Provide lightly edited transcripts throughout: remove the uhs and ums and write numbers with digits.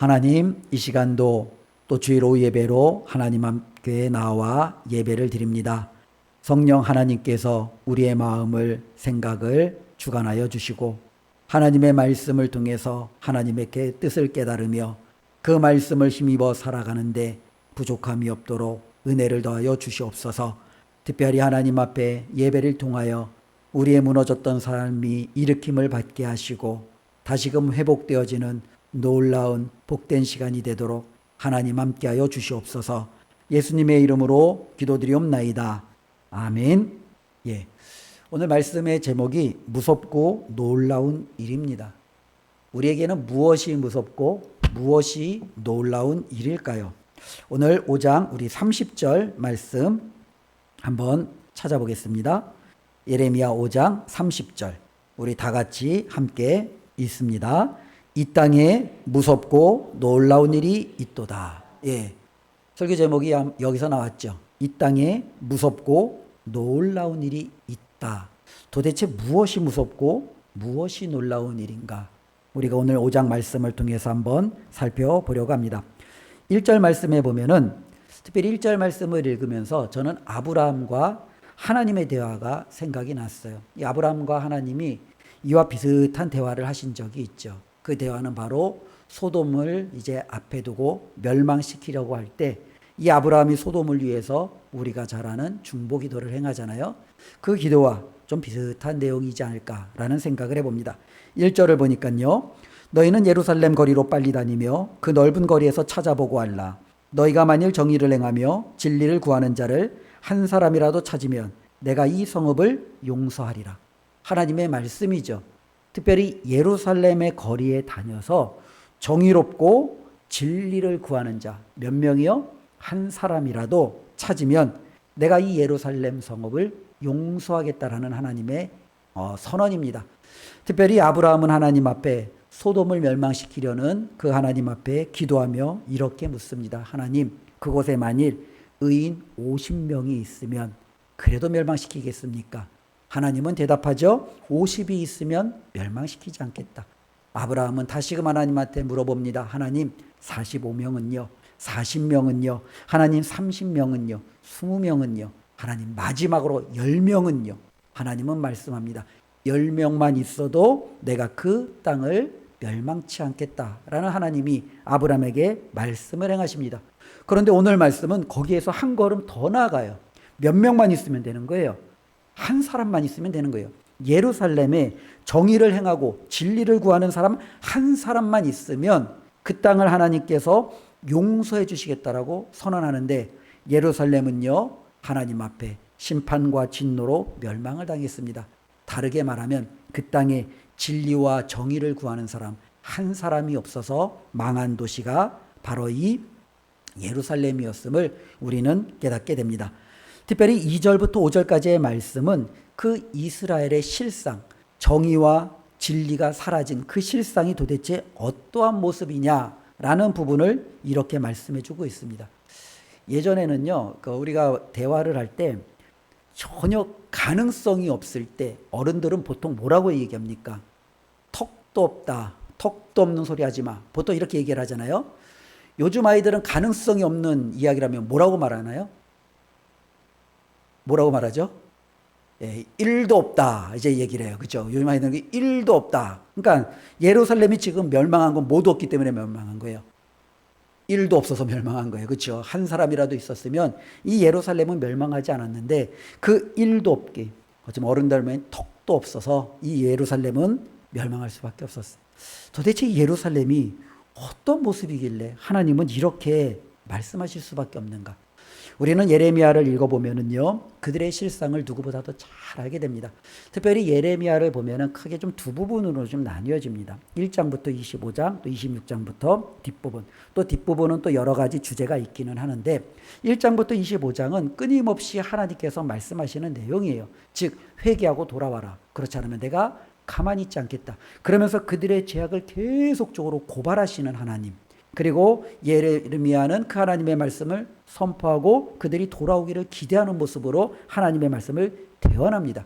하나님, 이 시간도 또 주일 오후 예배로 하나님 함께 나와 예배를 드립니다. 성령 하나님께서 우리의 마음을, 생각을 주관하여 주시고 하나님의 말씀을 통해서 하나님의 뜻을 깨달으며 그 말씀을 힘입어 살아가는데 부족함이 없도록 은혜를 더하여 주시옵소서. 특별히 하나님 앞에 예배를 통하여 우리의 무너졌던 삶이 일으킴을 받게 하시고 다시금 회복되어지는 놀라운 복된 시간이 되도록 하나님 함께하여 주시옵소서. 예수님의 이름으로 기도드리옵나이다. 아멘. 오늘 말씀의 제목이 무섭고 놀라운 일입니다. 우리에게는 무엇이 무섭고 무엇이 놀라운 일일까요? 오늘 5장 우리 30절 말씀 한번 찾아보겠습니다. 예레미야 5장 30절 우리 다 같이 함께 읽습니다. 이 땅에 무섭고 놀라운 일이 있도다. 설교 제목이 여기서 나왔죠. 이 땅에 무섭고 놀라운 일이 있다. 도대체 무엇이 무섭고 무엇이 놀라운 일인가? 우리가 오늘 5장 말씀을 통해서 한번 살펴보려고 합니다. 1절 말씀에 보면은 특별히 1절 말씀을 읽으면서 저는 아브라함과 하나님의 대화가 생각이 났어요. 이 아브라함과 하나님이 이와 비슷한 대화를 하신 적이 있죠. 그 대화는 바로 소돔을 이제 앞에 두고 멸망시키려고 할 때 이 아브라함이 소돔을 위해서 우리가 잘 아는 중보 기도를 행하잖아요. 그 기도와 좀 비슷한 내용이지 않을까라는 생각을 해봅니다. 1절을 보니까요. 너희는 예루살렘 거리로 빨리 다니며 그 넓은 거리에서 찾아보고 알라. 너희가 만일 정의를 행하며 진리를 구하는 자를 한 사람이라도 찾으면 내가 이 성읍을 용서하리라. 하나님의 말씀이죠. 특별히 예루살렘의 거리에 다녀서 정의롭고 진리를 구하는 자 몇 명이요? 한 사람이라도 찾으면 내가 이 예루살렘 성읍을 용서하겠다라는 하나님의 선언입니다. 특별히 아브라함은 하나님 앞에 소돔을 멸망시키려는 그 하나님 앞에 기도하며 이렇게 묻습니다. 하나님, 그곳에 만일 의인 50명이 있으면 그래도 멸망시키겠습니까? 하나님은 대답하죠. 50이 있으면 멸망시키지 않겠다. 아브라함은 다시금 하나님한테 물어봅니다. 하나님, 45명은요? 40명은요? 하나님 30명은요? 20명은요? 하나님 마지막으로 10명은요? 하나님은 말씀합니다. 10명만 있어도 내가 그 땅을 멸망치 않겠다라는 하나님이 아브라함에게 말씀을 행하십니다. 그런데 오늘 말씀은 거기에서 한 걸음 더 나아가요. 몇 명만 있으면 되는 거예요. 한 사람만 있으면 되는 거예요. 예루살렘에 정의를 행하고 진리를 구하는 사람 한 사람만 있으면 그 땅을 하나님께서 용서해 주시겠다라고 선언하는데 예루살렘은요 하나님 앞에 심판과 진노로 멸망을 당했습니다. 다르게 말하면 그 땅에 진리와 정의를 구하는 사람 한 사람이 없어서 망한 도시가 바로 이 예루살렘이었음을 우리는 깨닫게 됩니다. 특별히 2절부터 5절까지의 말씀은 그 이스라엘의 실상, 정의와 진리가 사라진 그 실상이 도대체 어떠한 모습이냐라는 부분을 이렇게 말씀해 주고 있습니다. 예전에는요, 우리가 대화를 할 때 전혀 가능성이 없을 때 어른들은 보통 뭐라고 얘기합니까? 턱도 없다, 턱도 없는 소리 하지 마. 보통 이렇게 얘기를 하잖아요. 요즘 아이들은 가능성이 없는 이야기라면 뭐라고 말하나요? 뭐라고 말하죠? 1도 없다 이제 얘기를 해요. 그렇죠? 요즘 아이들은 1도 없다. 그러니까 예루살렘이 지금 멸망한 건 모두 없기 때문에 멸망한 거예요. 1도 없어서 멸망한 거예요. 그렇죠? 한 사람이라도 있었으면 이 예루살렘은 멸망하지 않았는데 그 1도 없게 어쩌면 어른들은 턱도 없어서 이 예루살렘은 멸망할 수밖에 없었어요. 도대체 이 예루살렘이 어떤 모습이길래 하나님은 이렇게 말씀하실 수밖에 없는가? 우리는 예레미야를 읽어보면은요, 그들의 실상을 누구보다도 잘 알게 됩니다. 특별히 예레미야를 보면은 크게 좀 두 부분으로 좀 나뉘어집니다. 1장부터 25장, 또 26장부터 뒷부분, 또 뒷부분은 또 여러 가지 주제가 있기는 하는데, 1장부터 25장은 끊임없이 하나님께서 말씀하시는 내용이에요. 즉, 회개하고 돌아와라. 그렇지 않으면 내가 가만히 있지 않겠다. 그러면서 그들의 죄악을 계속적으로 고발하시는 하나님. 그리고 예레미야는 그 하나님의 말씀을 선포하고 그들이 돌아오기를 기대하는 모습으로 하나님의 말씀을 대언합니다.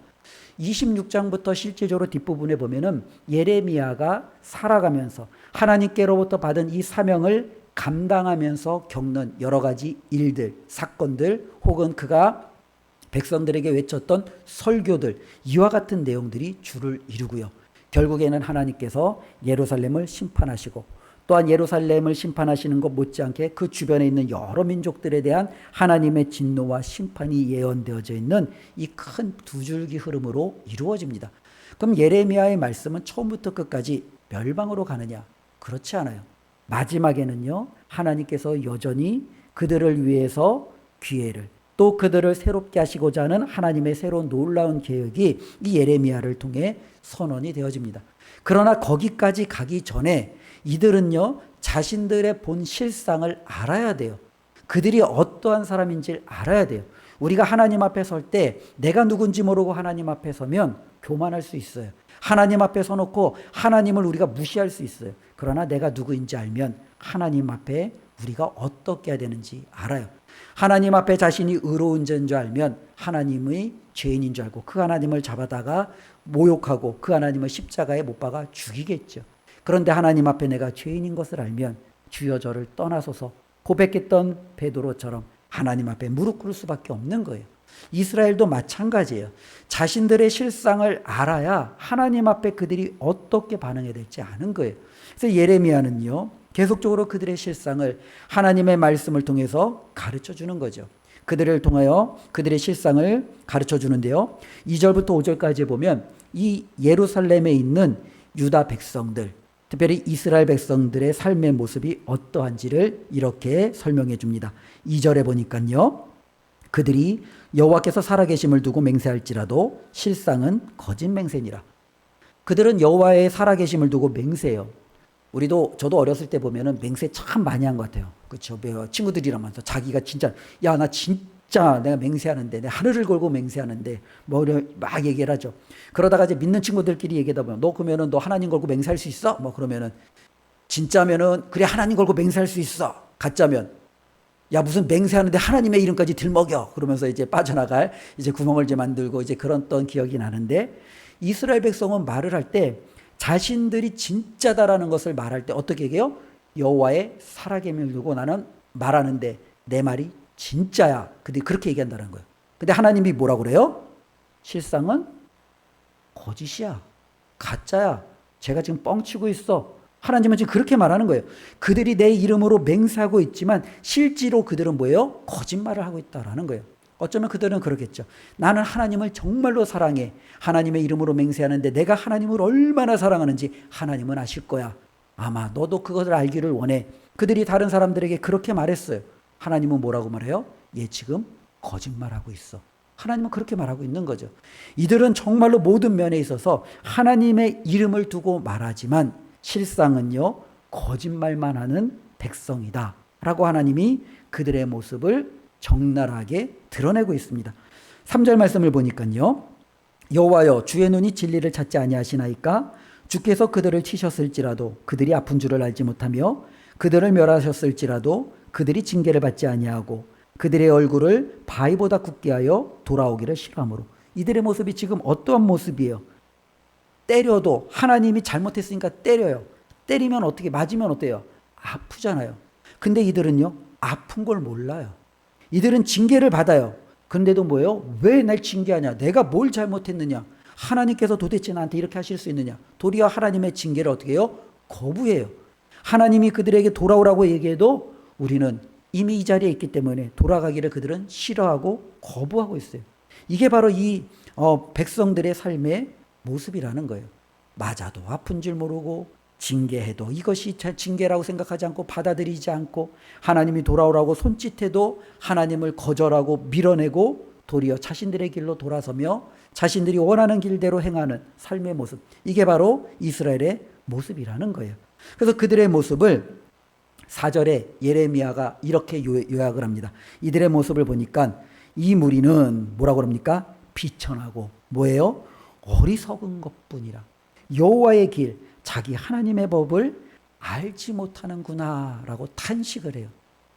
26장부터 실제적으로 뒷부분에 보면은 예레미야가 살아가면서 하나님께로부터 받은 이 사명을 감당하면서 겪는 여러 가지 일들, 사건들, 혹은 그가 백성들에게 외쳤던 설교들, 이와 같은 내용들이 주를 이루고요. 결국에는 하나님께서 예루살렘을 심판하시고, 또한 예루살렘을 심판하시는 것 못지않게 그 주변에 있는 여러 민족들에 대한 하나님의 진노와 심판이 예언되어져 있는 이 큰 두 줄기 흐름으로 이루어집니다. 그럼 예레미야의 말씀은 처음부터 끝까지 멸망으로 가느냐? 그렇지 않아요. 마지막에는요, 하나님께서 여전히 그들을 위해서 기회를, 또 그들을 새롭게 하시고자 하는 하나님의 새로운 놀라운 계획이 이 예레미야를 통해 선언이 되어집니다. 그러나 거기까지 가기 전에 이들은요, 자신들의 본 실상을 알아야 돼요. 그들이 어떠한 사람인지를 알아야 돼요. 우리가 하나님 앞에 설 때 내가 누군지 모르고 하나님 앞에 서면 교만할 수 있어요. 하나님 앞에 서놓고 하나님을 우리가 무시할 수 있어요. 그러나 내가 누구인지 알면 하나님 앞에 우리가 어떻게 해야 되는지 알아요. 하나님 앞에 자신이 의로운 자인 줄 알면 하나님의 죄인인 줄 알고 그 하나님을 잡아다가 모욕하고 그 하나님을 십자가에 못 박아 죽이겠죠. 그런데 하나님 앞에 내가 죄인인 것을 알면 주여 저를 떠나소서 고백했던 베드로처럼 하나님 앞에 무릎 꿇을 수밖에 없는 거예요. 이스라엘도 마찬가지예요. 자신들의 실상을 알아야 하나님 앞에 그들이 어떻게 반응해야 될지 아는 거예요. 그래서 예레미야는요, 계속적으로 그들의 실상을 하나님의 말씀을 통해서 가르쳐 주는 거죠. 그들을 통하여 그들의 실상을 가르쳐 주는데요. 2절부터 5절까지 보면 이 예루살렘에 있는 유다 백성들, 특별히 이스라엘 백성들의 삶의 모습이 어떠한지를 이렇게 설명해 줍니다. 2절에 보니까요, 그들이 여호와께서 살아계심을 두고 맹세할지라도 실상은 거짓 맹세니라. 그들은 여호와의 살아계심을 두고 맹세해요. 저도 어렸을 때 보면은 맹세 참 많이 한 것 같아요. 그렇죠. 친구들이라면서 자기가 진짜, 야, 나 진짜 내가 맹세하는데, 내 하늘을 걸고 맹세하는데, 뭐 막 얘기를 하죠. 그러다가 이제 믿는 친구들끼리 얘기하다 보면, 그러면은 너 하나님 걸고 맹세할 수 있어? 뭐 그러면은, 진짜면은, 그래, 하나님 걸고 맹세할 수 있어. 가짜면, 야, 무슨 맹세하는데 하나님의 이름까지 들먹여. 그러면서 이제 빠져나갈 이제 구멍을 이제 만들고 이제 그런 기억이 나는데, 이스라엘 백성은 말을 할 때 자신들이 진짜다라는 것을 말할 때 어떻게 얘기해요? 여호와의 살아계심을 두고 나는 말하는데 내 말이 진짜야. 근데 그렇게 얘기한다는 거예요. 근데 하나님이 뭐라고 그래요? 실상은 거짓이야. 가짜야. 제가 지금 뻥치고 있어. 하나님은 지금 그렇게 말하는 거예요. 그들이 내 이름으로 맹세하고 있지만 실제로 그들은 뭐예요? 거짓말을 하고 있다라는 거예요. 어쩌면 그들은 그러겠죠. 나는 하나님을 정말로 사랑해. 하나님의 이름으로 맹세하는데 내가 하나님을 얼마나 사랑하는지 하나님은 아실 거야. 아마 너도 그것을 알기를 원해. 그들이 다른 사람들에게 그렇게 말했어요. 하나님은 뭐라고 말해요? 얘 지금 거짓말하고 있어. 하나님은 그렇게 말하고 있는 거죠. 이들은 정말로 모든 면에 있어서 하나님의 이름을 두고 말하지만 실상은요, 거짓말만 하는 백성이다 라고 하나님이 그들의 모습을 적나라하게 드러내고 있습니다. 3절 말씀을 보니까요, 여호와여 주의 눈이 진리를 찾지 아니하시나이까 주께서 그들을 치셨을지라도 그들이 아픈 줄을 알지 못하며 그들을 멸하셨을지라도 그들이 징계를 받지 아니하고 그들의 얼굴을 바위보다 굳게 하여 돌아오기를 싫어하므로. 이들의 모습이 지금 어떠한 모습이에요? 때려도 하나님이 잘못했으니까 때려요. 때리면 어떻게, 맞으면 어때요? 아프잖아요. 근데 이들은요, 아픈 걸 몰라요. 이들은 징계를 받아요. 근데도 뭐예요? 왜 날 징계하냐? 내가 뭘 잘못했느냐? 하나님께서 도대체 나한테 이렇게 하실 수 있느냐? 도리어 하나님의 징계를 어떻게 해요? 거부해요. 하나님이 그들에게 돌아오라고 얘기해도 우리는 이미 이 자리에 있기 때문에 돌아가기를 그들은 싫어하고 거부하고 있어요. 이게 바로 이 백성들의 삶의 모습이라는 거예요. 맞아도 아픈 줄 모르고 징계해도 이것이 징계라고 생각하지 않고 받아들이지 않고 하나님이 돌아오라고 손짓해도 하나님을 거절하고 밀어내고 도리어 자신들의 길로 돌아서며 자신들이 원하는 길대로 행하는 삶의 모습. 이게 바로 이스라엘의 모습이라는 거예요. 그래서 그들의 모습을 4절에 예레미야가 이렇게 요약을 합니다. 이들의 모습을 보니까 이 무리는 뭐라고 합니까? 비천하고 뭐예요? 어리석은 것뿐이라. 여호와의 길, 자기 하나님의 법을 알지 못하는구나 라고 탄식을 해요.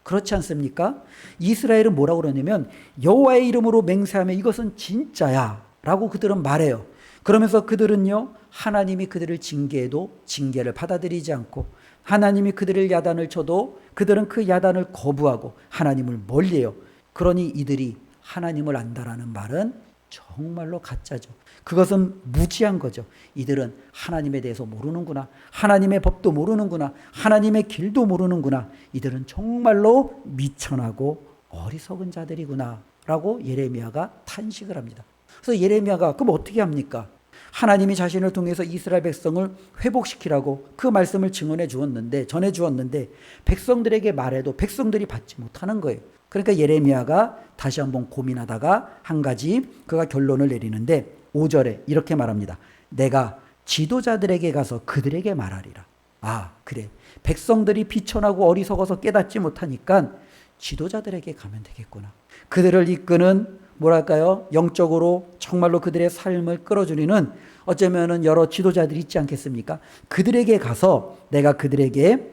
그렇지 않습니까? 이스라엘은 뭐라고 그러냐면 여호와의 이름으로 맹세하며 이것은 진짜야 라고 그들은 말해요. 그러면서 그들은요, 하나님이 그들을 징계해도 징계를 받아들이지 않고 하나님이 그들을 야단을 쳐도 그들은 그 야단을 거부하고 하나님을 멀리해요. 그러니 이들이 하나님을 안다라는 말은 정말로 가짜죠. 그것은 무지한 거죠. 이들은 하나님에 대해서 모르는구나. 하나님의 법도 모르는구나. 하나님의 길도 모르는구나. 이들은 정말로 미천하고 어리석은 자들이구나 라고 예레미야가 탄식을 합니다. 그래서 예레미야가 그럼 어떻게 합니까? 하나님이 자신을 통해서 이스라엘 백성을 회복시키라고 그 말씀을 전해 주었는데 백성들에게 말해도 백성들이 받지 못하는 거예요. 그러니까 예레미야가 다시 한번 고민하다가 한 가지 그가 결론을 내리는데 5절에 이렇게 말합니다. 내가 지도자들에게 가서 그들에게 말하리라. 아, 그래. 백성들이 비천하고 어리석어서 깨닫지 못하니까 지도자들에게 가면 되겠구나. 그들을 이끄는 뭐랄까요? 영적으로 정말로 그들의 삶을 끌어주리는 어쩌면은 여러 지도자들이 있지 않겠습니까? 그들에게 가서 내가 그들에게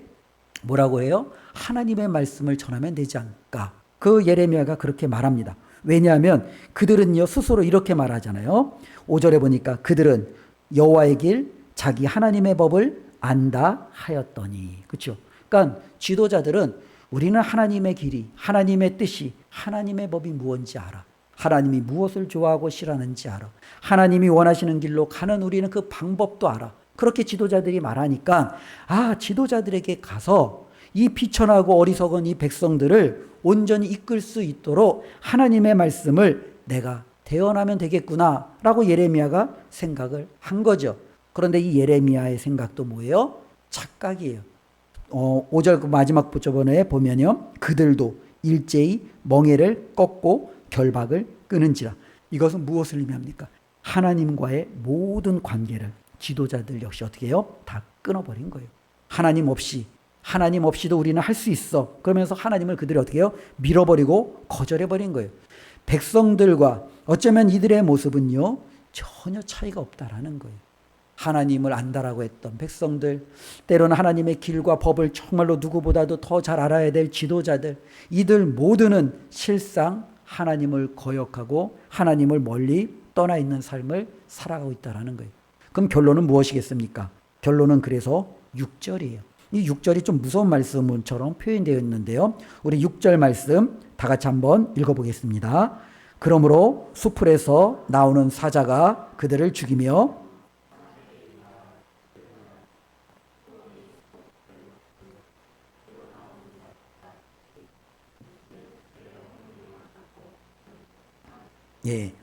뭐라고 해요? 하나님의 말씀을 전하면 되지 않을까? 그 예레미야가 그렇게 말합니다. 왜냐하면 그들은요 스스로 이렇게 말하잖아요. 5절에 보니까 그들은 여호와의 길 자기 하나님의 법을 안다 하였더니. 그렇죠? 그러니까 지도자들은 우리는 하나님의 길이, 하나님의 뜻이, 하나님의 법이 무엇인지 알아. 하나님이 무엇을 좋아하고 싫어하는지 알아. 하나님이 원하시는 길로 가는 우리는 그 방법도 알아. 그렇게 지도자들이 말하니까 지도자들에게 가서 이 비천하고 어리석은 이 백성들을 온전히 이끌 수 있도록 하나님의 말씀을 내가 대언하면 되겠구나 라고 예레미야가 생각을 한 거죠. 그런데 이 예레미야의 생각도 뭐예요? 착각이에요. 5절 그 마지막 부분에 보면요. 그들도 일제히 멍에를 꺾고 결박을 끊은지라. 이것은 무엇을 의미합니까? 하나님과의 모든 관계를 지도자들 역시 어떻게 해요? 다 끊어버린 거예요. 하나님 없이도 우리는 할 수 있어. 그러면서 하나님을 그들이 어떻게 해요? 밀어버리고 거절해버린 거예요. 백성들과 어쩌면 이들의 모습은요 전혀 차이가 없다라는 거예요. 하나님을 안다라고 했던 백성들, 때로는 하나님의 길과 법을 정말로 누구보다도 더 잘 알아야 될 지도자들, 이들 모두는 실상 하나님을 거역하고 하나님을 멀리 떠나 있는 삶을 살아가고 있다라는 거예요. 그럼 결론은 무엇이겠습니까? 결론은 그래서 6절이에요. 이 6절이 좀 무서운 말씀처럼 표현되어 있는데요. 우리 6절 말씀 다 같이 한번 읽어보겠습니다. 그러므로 수풀에서 나오는 사자가 그들을 죽이며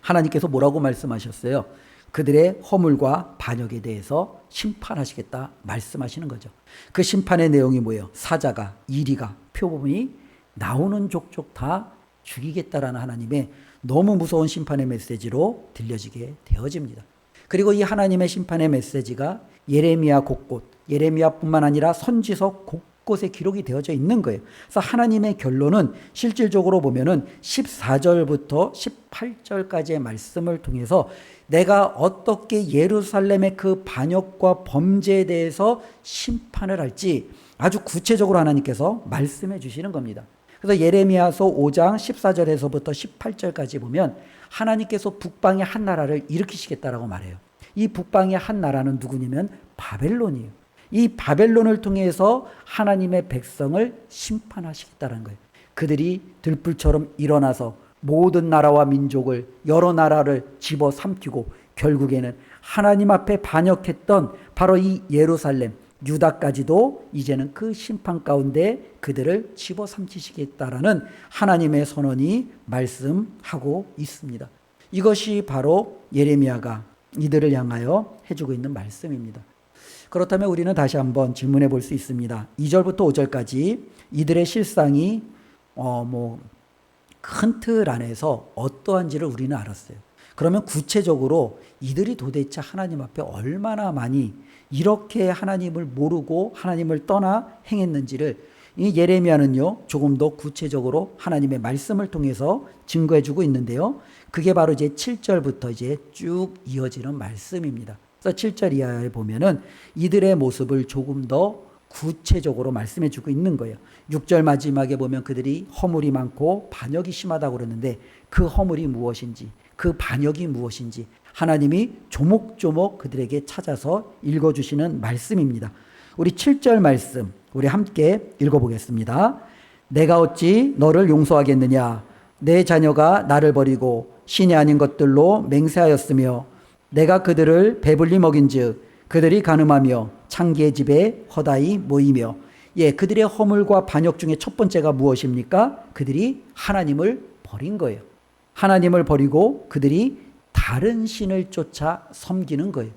하나님께서 뭐라고 말씀하셨어요? 그들의 허물과 반역에 대해서 심판하시겠다 말씀하시는 거죠. 그 심판의 내용이 뭐예요? 사자가, 이리가, 표범이 나오는 족족 다 죽이겠다라는 하나님의 너무 무서운 심판의 메시지로 들려지게 되어집니다. 그리고 이 하나님의 심판의 메시지가 예레미야 곳곳, 예레미야뿐만 아니라 선지서 곳곳에 기록이 되어져 있는 거예요. 그래서 하나님의 결론은 실질적으로 보면은 14절부터 18절까지의 말씀을 통해서 내가 어떻게 예루살렘의 그 반역과 범죄에 대해서 심판을 할지 아주 구체적으로 하나님께서 말씀해 주시는 겁니다. 그래서 예레미야서 5장 14절에서부터 18절까지 보면 하나님께서 북방의 한 나라를 일으키시겠다라고 말해요. 이 북방의 한 나라는 누구냐면 바벨론이에요. 이 바벨론을 통해서 하나님의 백성을 심판하시겠다는 거예요. 그들이 들불처럼 일어나서 모든 나라와 민족을, 여러 나라를 집어삼키고 결국에는 하나님 앞에 반역했던 바로 이 예루살렘, 유다까지도 이제는 그 심판 가운데 그들을 집어삼키시겠다라는 하나님의 선언이 말씀하고 있습니다. 이것이 바로 예레미야가 이들을 향하여 해주고 있는 말씀입니다. 그렇다면 우리는 다시 한번 질문해 볼 수 있습니다. 2절부터 5절까지 이들의 실상이 큰 틀 안에서 어떠한지를 우리는 알았어요. 그러면 구체적으로 이들이 도대체 하나님 앞에 얼마나 많이 이렇게 하나님을 모르고 하나님을 떠나 행했는지를 이 예레미야는요 조금 더 구체적으로 하나님의 말씀을 통해서 증거해주고 있는데요. 그게 바로 이제 7절부터 이제 쭉 이어지는 말씀입니다. 그래서 7절 이하에 보면은 이들의 모습을 조금 더 구체적으로 말씀해주고 있는 거예요. 6절 마지막에 보면 그들이 허물이 많고 반역이 심하다고 그러는데 그 허물이 무엇인지, 그 반역이 무엇인지 하나님이 조목조목 그들에게 찾아서 읽어주시는 말씀입니다. 우리 7절 말씀 우리 함께 읽어보겠습니다. 내가 어찌 너를 용서하겠느냐? 내 자녀가 나를 버리고 신이 아닌 것들로 맹세하였으며 내가 그들을 배불리 먹인즉 그들이 간음하며 창기의 집에 허다히 모이며. 그들의 허물과 반역 중에 첫 번째가 무엇입니까? 그들이 하나님을 버린 거예요. 하나님을 버리고 그들이 다른 신을 쫓아 섬기는 거예요.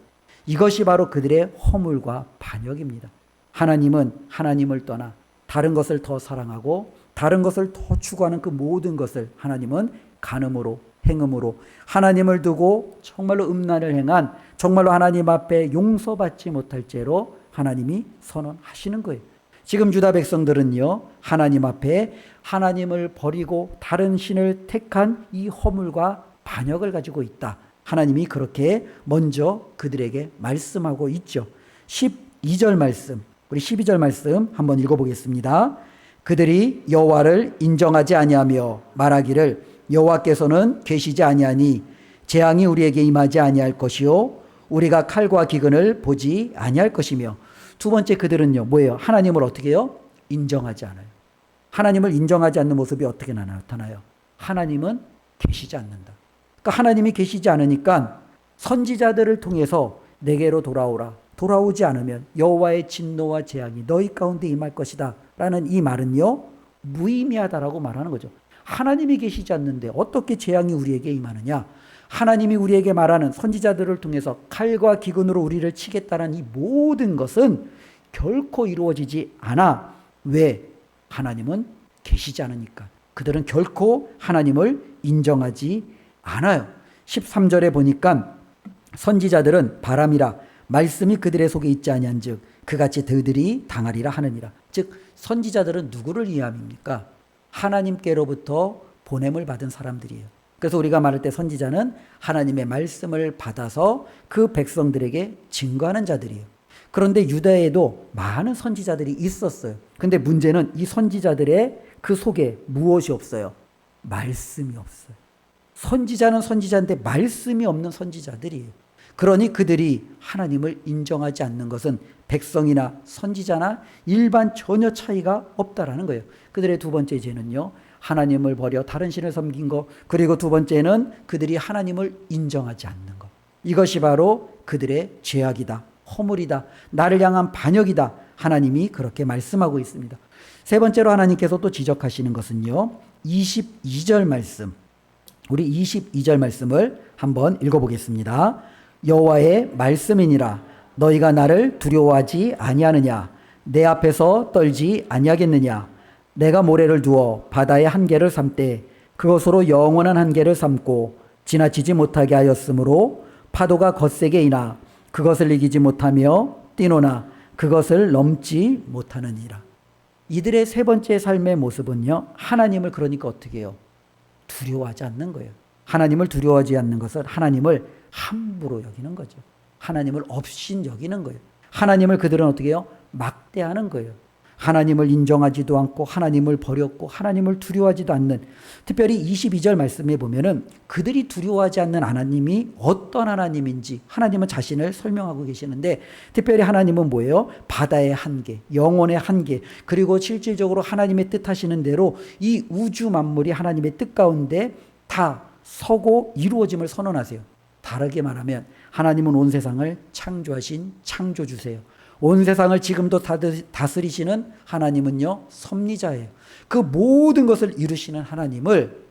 이것이 바로 그들의 허물과 반역입니다. 하나님은 하나님을 떠나 다른 것을 더 사랑하고 다른 것을 더 추구하는 그 모든 것을 하나님은 간음으로, 행음으로, 하나님을 두고 정말로 음란을 행한, 정말로 하나님 앞에 용서받지 못할 죄로 하나님이 선언하시는 거예요. 지금 유다 백성들은요, 하나님 앞에 하나님을 버리고 다른 신을 택한 이 허물과 반역을 가지고 있다. 하나님이 그렇게 먼저 그들에게 말씀하고 있죠. 12절 말씀, 우리 12절 말씀 한번 읽어보겠습니다. 그들이 여호와를 인정하지 아니하며 말하기를 여호와께서는 계시지 아니하니 재앙이 우리에게 임하지 아니할 것이요 우리가 칼과 기근을 보지 아니할 것이며. 두 번째, 그들은요 뭐예요? 하나님을 어떻게 해요? 인정하지 않아요. 하나님을 인정하지 않는 모습이 어떻게 나타나요? 하나님은 계시지 않는다. 그러니까 하나님이 계시지 않으니까 선지자들을 통해서 내게로 돌아오라. 돌아오지 않으면 여호와의 진노와 재앙이 너희 가운데 임할 것이다 라는 이 말은요 무의미하다라고 말하는 거죠. 하나님이 계시지 않는데 어떻게 재앙이 우리에게 임하느냐? 하나님이 우리에게 말하는 선지자들을 통해서 칼과 기근으로 우리를 치겠다는 이 모든 것은 결코 이루어지지 않아. 왜? 하나님은 계시지 않으니까. 그들은 결코 하나님을 인정하지 않아요. 13절에 보니까 선지자들은 바람이라 말씀이 그들의 속에 있지 아니한즉 그같이 그들이 당하리라 하느니라. 즉 선지자들은 누구를 위함입니까? 하나님께로부터 보냄을 받은 사람들이에요. 그래서 우리가 말할 때 선지자는 하나님의 말씀을 받아서 그 백성들에게 증거하는 자들이에요. 그런데 유다에도 많은 선지자들이 있었어요. 근데 문제는 이 선지자들의 그 속에 무엇이 없어요? 말씀이 없어요. 선지자는 선지자인데 말씀이 없는 선지자들이에요. 그러니 그들이 하나님을 인정하지 않는 것은 백성이나 선지자나 일반 전혀 차이가 없다라는 거예요. 그들의 두 번째 죄는요, 하나님을 버려 다른 신을 섬긴 것, 그리고 두 번째는 그들이 하나님을 인정하지 않는 것. 이것이 바로 그들의 죄악이다, 허물이다, 나를 향한 반역이다. 하나님이 그렇게 말씀하고 있습니다. 세 번째로 하나님께서 또 지적하시는 것은요, 22절 말씀, 우리 22절 말씀을 한번 읽어보겠습니다. 여호와의 말씀이니라 너희가 나를 두려워하지 아니하느냐? 내 앞에서 떨지 아니하겠느냐? 내가 모래를 두어 바다의 한계를 삼되 그것으로 영원한 한계를 삼고 지나치지 못하게 하였으므로 파도가 거세게 이나 그것을 이기지 못하며 뛰노나 그것을 넘지 못하느니라. 이들의 세 번째 삶의 모습은요, 하나님을 그러니까 어떻게 해요? 두려워하지 않는 거예요. 하나님을 두려워하지 않는 것은 하나님을 함부로 여기는 거죠. 하나님을 업신 여기는 거예요. 하나님을 그들은 어떻게 해요? 막대하는 거예요. 하나님을 인정하지도 않고 하나님을 버렸고 하나님을 두려워하지도 않는, 특별히 22절 말씀에 보면은 그들이 두려워하지 않는 하나님이 어떤 하나님인지 하나님은 자신을 설명하고 계시는데, 특별히 하나님은 뭐예요? 바다의 한계, 영혼의 한계, 그리고 실질적으로 하나님의 뜻하시는 대로 이 우주 만물이 하나님의 뜻 가운데 다 서고 이루어짐을 선언하세요. 다르게 말하면 하나님은 온 세상을 창조하신 창조주세요. 온 세상을 지금도 다스리시는 하나님은요, 섭리자예요. 그 모든 것을 이루시는 하나님을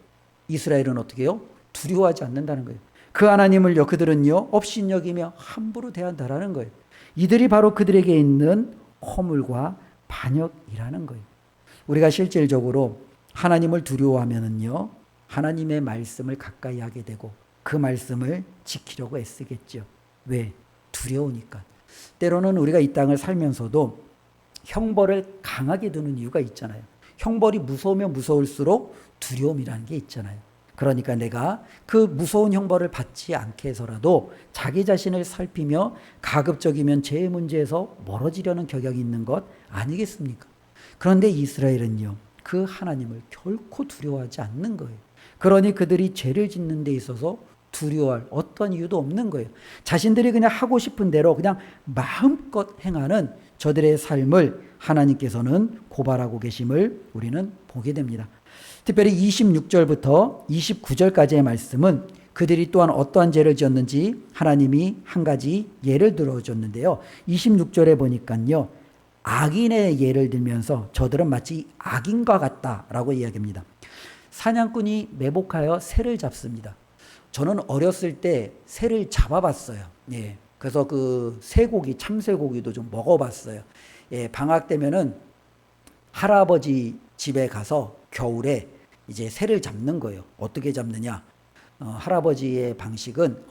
이스라엘은 어떻게 해요? 두려워하지 않는다는 거예요. 그 하나님을요, 그들은요, 업신여기며 함부로 대한다라는 거예요. 이들이 바로 그들에게 있는 허물과 반역이라는 거예요. 우리가 실질적으로 하나님을 두려워하면은요, 하나님의 말씀을 가까이 하게 되고 그 말씀을 지키려고 애쓰겠죠. 왜? 두려우니까. 때로는 우리가 이 땅을 살면서도 형벌을 강하게 두는 이유가 있잖아요. 형벌이 무서우면 무서울수록 두려움이라는 게 있잖아요. 그러니까 내가 그 무서운 형벌을 받지 않게 해서라도 자기 자신을 살피며 가급적이면 죄의 문제에서 멀어지려는 경향이 있는 것 아니겠습니까? 그런데 이스라엘은요, 그 하나님을 결코 두려워하지 않는 거예요. 그러니 그들이 죄를 짓는 데 있어서 두려워할 어떤 이유도 없는 거예요. 자신들이 그냥 하고 싶은 대로 그냥 마음껏 행하는 저들의 삶을 하나님께서는 고발하고 계심을 우리는 보게 됩니다. 특별히 26절부터 29절까지의 말씀은 그들이 또한 어떠한 죄를 지었는지 하나님이 한 가지 예를 들어줬는데요. 26절에 보니까요, 악인의 예를 들면서 저들은 마치 악인과 같다라고 이야기합니다. 사냥꾼이 매복하여 새를 잡습니다. 저는 어렸을 때 새를 잡아봤어요. 예. 그래서 그 쇠고기, 참새고기도 좀 먹어봤어요. 예, 방학 때면은 할아버지 집에 가서 겨울에 이제 새를 잡는 거예요. 어떻게 잡느냐? 할아버지의 방식은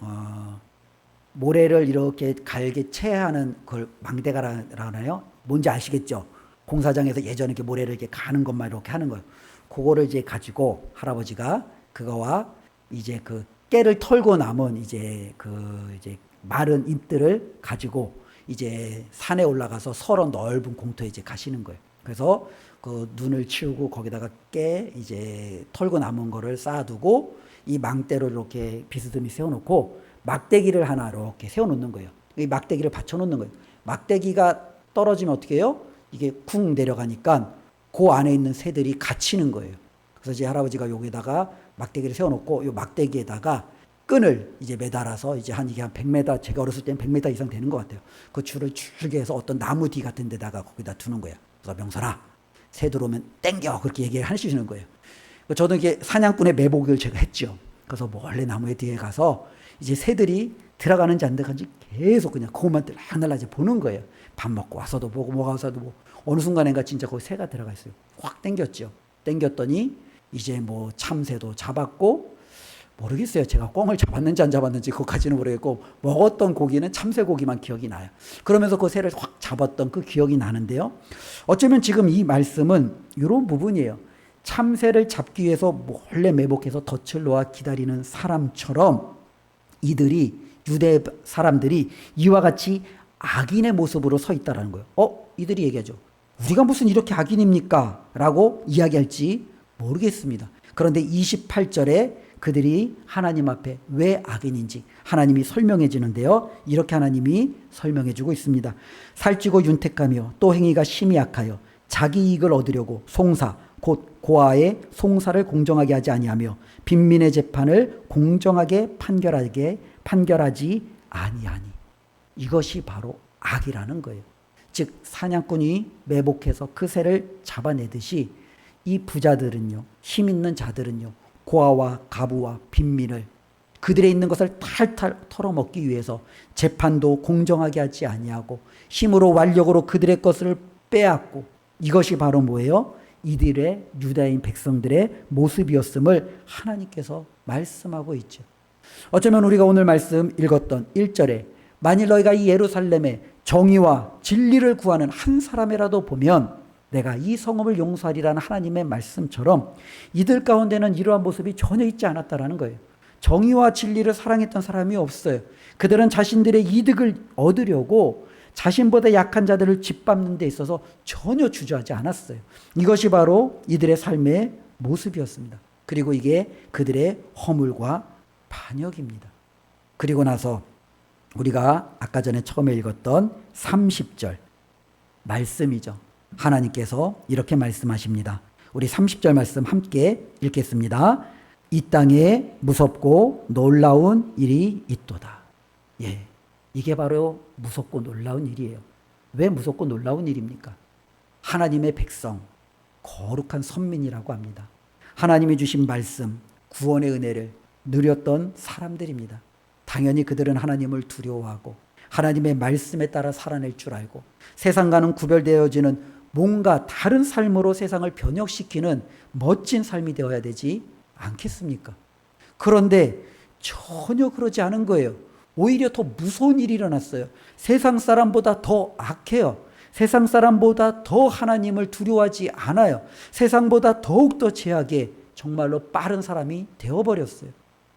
모래를 이렇게 갈게 채하는 걸 망대가라나요? 뭔지 아시겠죠? 공사장에서 예전에 이렇게 모래를 이렇게 가는 것만 이렇게 하는 거예요. 그거를 이제 가지고 할아버지가 그거와 이제 그 깨를 털고 남은 이제 마른 잎들을 가지고 이제 산에 올라가서 서로 넓은 공터에 이제 가시는 거예요. 그래서 그 눈을 치우고 거기다가 깨 이제 털고 남은 거를 쌓아두고 이 망대로 이렇게 비스듬히 세워놓고 막대기를 하나 이렇게 세워놓는 거예요. 이 막대기를 받쳐놓는 거예요. 막대기가 떨어지면 어떻게 해요? 이게 쿵 내려가니까 그 안에 있는 새들이 갇히는 거예요. 그래서 제 할아버지가 여기다가 막대기를 세워놓고 이 막대기에다가 끈을 이제 매달아서 이제 이게 한 100m, 제가 어렸을 때는 100m 이상 되는 것 같아요. 그 줄을 줄게 해서 어떤 나무 뒤 같은 데다가 거기다 두는 거예요. 그래서 명선아, 새 들어오면 땡겨, 그렇게 얘기를 하시는 거예요. 저는 이게 사냥꾼의 매복을 제가 했죠. 그래서 몰래 나무에 뒤에 가서 이제 새들이 들어가는지 안 들어가는지 계속 그냥 그것만 들락날락 이제 보는 거예요. 밥 먹고 와서도 보고 뭐가 와서도 보고 어느 순간인가 진짜 거기 새가 들어가 있어요. 확 땡겼죠. 땡겼더니 이제 뭐 참새도 잡았고, 모르겠어요. 제가 꿩을 잡았는지 안 잡았는지 그것까지는 모르겠고, 먹었던 고기는 참새고기만 기억이 나요. 그러면서 그 새를 확 잡았던 그 기억이 나는데요. 어쩌면 지금 이 말씀은 이런 부분이에요. 참새를 잡기 위해서 몰래 매복해서 덫을 놓아 기다리는 사람처럼 이들이, 유대 사람들이 이와 같이 악인의 모습으로 서 있다라는 거예요. 이들이 얘기하죠. 우리가 무슨 이렇게 악인입니까? 라고 이야기할지 모르겠습니다. 그런데 28절에 그들이 하나님 앞에 왜 악인인지 하나님이 설명해 주는데요. 이렇게 하나님이 설명해 주고 있습니다. 살찌고 윤택하며 또 행위가 심히 악하여 자기 이익을 얻으려고 송사 곧 고아의 송사를 공정하게 하지 아니하며 빈민의 재판을 공정하게 판결하지 아니하니. 이것이 바로 악이라는 거예요. 즉 사냥꾼이 매복해서 그 새를 잡아내듯이 이 부자들은요, 힘 있는 자들은요, 고아와 가부와 빈민을 그들의 있는 것을 탈탈 털어먹기 위해서 재판도 공정하게 하지 아니하고 힘으로 완력으로 그들의 것을 빼앗고, 이것이 바로 뭐예요? 이들의 유다인 백성들의 모습이었음을 하나님께서 말씀하고 있죠. 어쩌면 우리가 오늘 말씀 읽었던 1절에 만일 너희가 이 예루살렘에 정의와 진리를 구하는 한 사람이라도 보면 내가 이 성읍을 용서하리라는 하나님의 말씀처럼 이들 가운데는 이러한 모습이 전혀 있지 않았다라는 거예요. 정의와 진리를 사랑했던 사람이 없어요. 그들은 자신들의 이득을 얻으려고 자신보다 약한 자들을 짓밟는 데 있어서 전혀 주저하지 않았어요. 이것이 바로 이들의 삶의 모습이었습니다. 그리고 이게 그들의 허물과 반역입니다. 그리고 나서 우리가 아까 전에 처음에 읽었던 30절 말씀이죠. 하나님께서 이렇게 말씀하십니다. 우리 30절 말씀 함께 읽겠습니다. 이 땅에 무섭고 놀라운 일이 있도다. 예, 이게 바로 무섭고 놀라운 일이에요. 왜 무섭고 놀라운 일입니까? 하나님의 백성, 거룩한 선민이라고 합니다. 하나님이 주신 말씀, 구원의 은혜를 누렸던 사람들입니다. 당연히 그들은 하나님을 두려워하고 하나님의 말씀에 따라 살아낼 줄 알고 세상과는 구별되어지는 뭔가 다른 삶으로 세상을 변혁시키는 멋진 삶이 되어야 되지 않겠습니까? 그런데 전혀 그러지 않은 거예요. 오히려 더 무서운 일이 일어났어요. 세상 사람보다 더 악해요. 세상 사람보다 더 하나님을 두려워하지 않아요. 세상보다 더욱더 죄악에 정말로 빠른 사람이 되어버렸어요.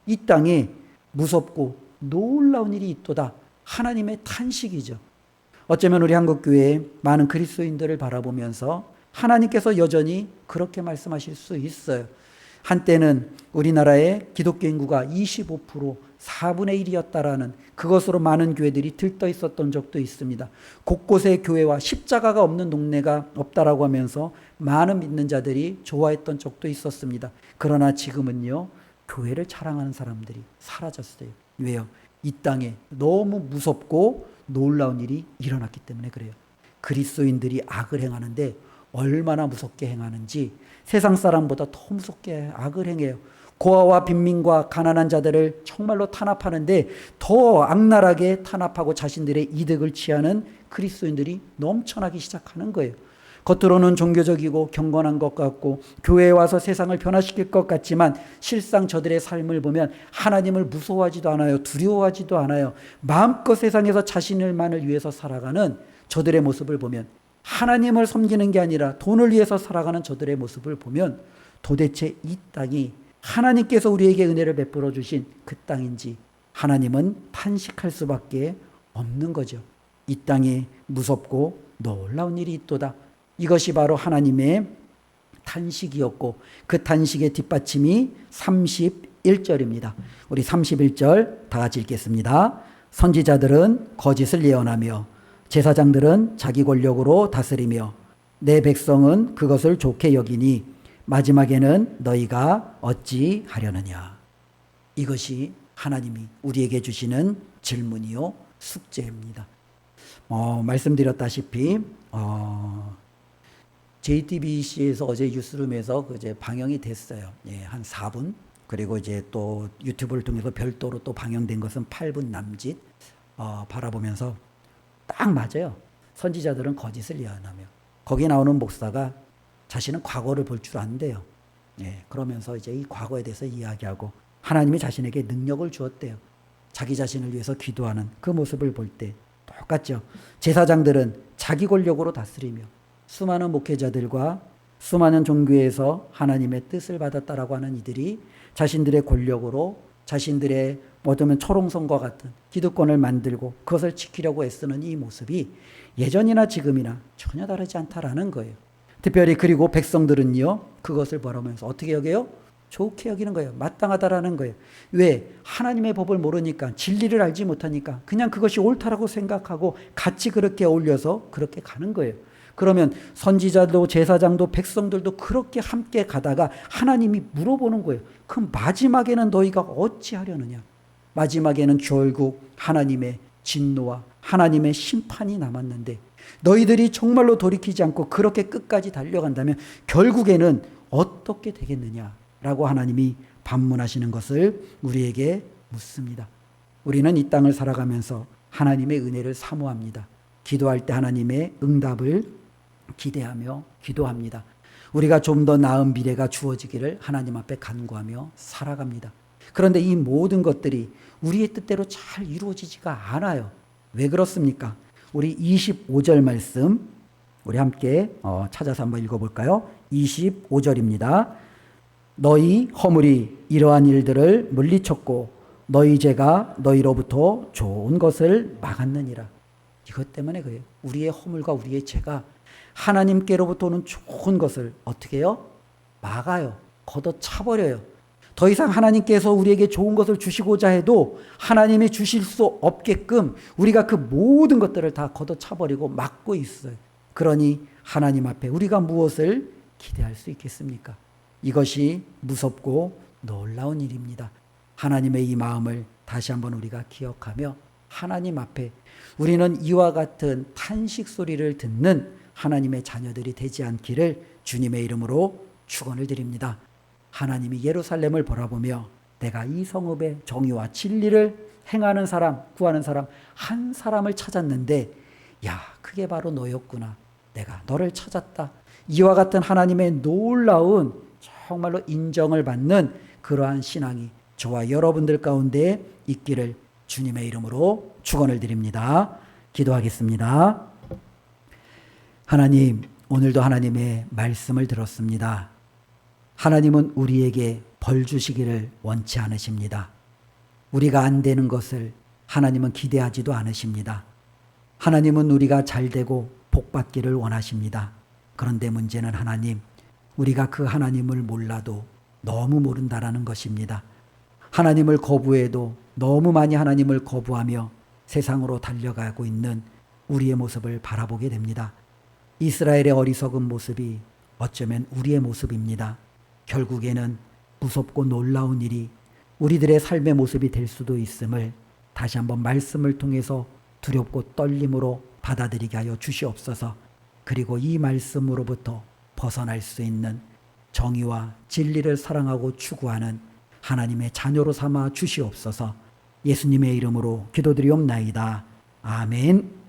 이 땅에 무섭고 놀라운 일이 있도다. 하나님의 탄식이죠. 어쩌면 우리 한국교회의 많은 그리스도인들을 바라보면서 하나님께서 여전히 그렇게 말씀하실 수 있어요. 한때는 우리나라의 기독교 인구가 25%, 4분의 1이었다라는 그것으로 많은 교회들이 들떠 있었던 적도 있습니다. 곳곳에 교회와 십자가가 없는 동네가 없다라고 하면서 많은 믿는 자들이 좋아했던 적도 있었습니다. 그러나 지금은요, 교회를 자랑하는 사람들이 사라졌어요. 왜요? 이 땅에 너무 무섭고 놀라운 일이 일어났기 때문에 그래요. 그리스도인들이 악을 행하는데 얼마나 무섭게 행하는지 세상 사람보다 더 무섭게 악을 행해요. 고아와 빈민과 가난한 자들을 정말로 탄압하는데 더 악랄하게 탄압하고 자신들의 이득을 취하는 그리스도인들이 넘쳐나기 시작하는 거예요. 겉으로는 종교적이고 경건한 것 같고 교회에 와서 세상을 변화시킬 것 같지만 실상 저들의 삶을 보면 하나님을 무서워하지도 않아요. 두려워하지도 않아요. 마음껏 세상에서 자신을만을 위해서 살아가는 저들의 모습을 보면, 하나님을 섬기는 게 아니라 돈을 위해서 살아가는 저들의 모습을 보면 도대체 이 땅이 하나님께서 우리에게 은혜를 베풀어 주신 그 땅인지 하나님은 탄식할 수밖에 없는 거죠. 이 땅에 무섭고 놀라운 일이 있도다. 이것이 바로 하나님의 탄식이었고 그 탄식의 뒷받침이 31절입니다. 우리 31절 다 같이 읽겠습니다. 선지자들은 거짓을 예언하며 제사장들은 자기 권력으로 다스리며 내 백성은 그것을 좋게 여기니 마지막에는 너희가 어찌 하려느냐. 이것이 하나님이 우리에게 주시는 질문이요 숙제입니다. 말씀드렸다시피 JTBC에서 어제 뉴스룸에서 이제 방영이 됐어요. 예, 한 4분. 그리고 이제 또 유튜브를 통해서 별도로 또 방영된 것은 8분 남짓 바라보면서 딱 맞아요. 선지자들은 거짓을 예언하며 거기 나오는 목사가 자신은 과거를 볼 줄 안대요. 예, 그러면서 이제 이 과거에 대해서 이야기하고 하나님이 자신에게 능력을 주었대요. 자기 자신을 위해서 기도하는 그 모습을 볼 때 똑같죠. 제사장들은 자기 권력으로 다스리며 수많은 목회자들과 수많은 종교에서 하나님의 뜻을 받았다라고 하는 이들이 자신들의 권력으로 자신들의 어쩌면 초롱성과 같은 기득권을 만들고 그것을 지키려고 애쓰는 이 모습이 예전이나 지금이나 전혀 다르지 않다라는 거예요. 특별히 그리고 백성들은요, 그것을 바라면서 어떻게 여겨요? 좋게 여기는 거예요. 마땅하다라는 거예요. 왜? 하나님의 법을 모르니까, 진리를 알지 못하니까 그냥 그것이 옳다라고 생각하고 같이 그렇게 어울려서 그렇게 가는 거예요. 그러면 선지자도 제사장도 백성들도 그렇게 함께 가다가 하나님이 물어보는 거예요. 그럼 마지막에는 너희가 어찌 하려느냐? 마지막에는 결국 하나님의 진노와 하나님의 심판이 남았는데 너희들이 정말로 돌이키지 않고 그렇게 끝까지 달려간다면 결국에는 어떻게 되겠느냐라고 하나님이 반문하시는 것을 우리에게 묻습니다. 우리는 이 땅을 살아가면서 하나님의 은혜를 사모합니다. 기도할 때 하나님의 응답을 기대하며 기도합니다. 우리가 좀 더 나은 미래가 주어지기를 하나님 앞에 간구하며 살아갑니다. 그런데 이 모든 것들이 우리의 뜻대로 잘 이루어지지가 않아요. 왜 그렇습니까? 우리 25절 말씀 우리 함께 찾아서 한번 읽어볼까요? 25절입니다. 너희 허물이 이러한 일들을 물리쳤고 너희 죄가 너희로부터 좋은 것을 막았느니라. 이것 때문에 그래요. 우리의 허물과 우리의 죄가 하나님께로부터 오는 좋은 것을 어떻게 해요? 막아요. 걷어차버려요. 더 이상 하나님께서 우리에게 좋은 것을 주시고자 해도 하나님이 주실 수 없게끔 우리가 그 모든 것들을 다 걷어차버리고 막고 있어요. 그러니 하나님 앞에 우리가 무엇을 기대할 수 있겠습니까? 이것이 무섭고 놀라운 일입니다. 하나님의 이 마음을 다시 한번 우리가 기억하며 하나님 앞에 우리는 이와 같은 탄식 소리를 듣는 하나님의 자녀들이 되지 않기를 주님의 이름으로 축원을 드립니다. 하나님이 예루살렘을 바라보며 내가 이 성읍의 정의와 진리를 행하는 사람, 구하는 사람 한 사람을 찾았는데 야, 그게 바로 너였구나. 내가 너를 찾았다. 이와 같은 하나님의 놀라운 정말로 인정을 받는 그러한 신앙이 저와 여러분들 가운데 있기를 주님의 이름으로 축원을 드립니다. 기도하겠습니다. 하나님, 오늘도 하나님의 말씀을 들었습니다. 하나님은 우리에게 벌 주시기를 원치 않으십니다. 우리가 안 되는 것을 하나님은 기대하지도 않으십니다. 하나님은 우리가 잘 되고 복 받기를 원하십니다. 그런데 문제는 하나님, 우리가 그 하나님을 몰라도 너무 모른다라는 것입니다. 하나님을 거부해도 너무 많이 하나님을 거부하며 세상으로 달려가고 있는 우리의 모습을 바라보게 됩니다. 이스라엘의 어리석은 모습이 어쩌면 우리의 모습입니다. 결국에는 무섭고 놀라운 일이 우리들의 삶의 모습이 될 수도 있음을 다시 한번 말씀을 통해서 두렵고 떨림으로 받아들이게 하여 주시옵소서. 그리고 이 말씀으로부터 벗어날 수 있는 정의와 진리를 사랑하고 추구하는 하나님의 자녀로 삼아 주시옵소서. 예수님의 이름으로 기도드리옵나이다. 아멘.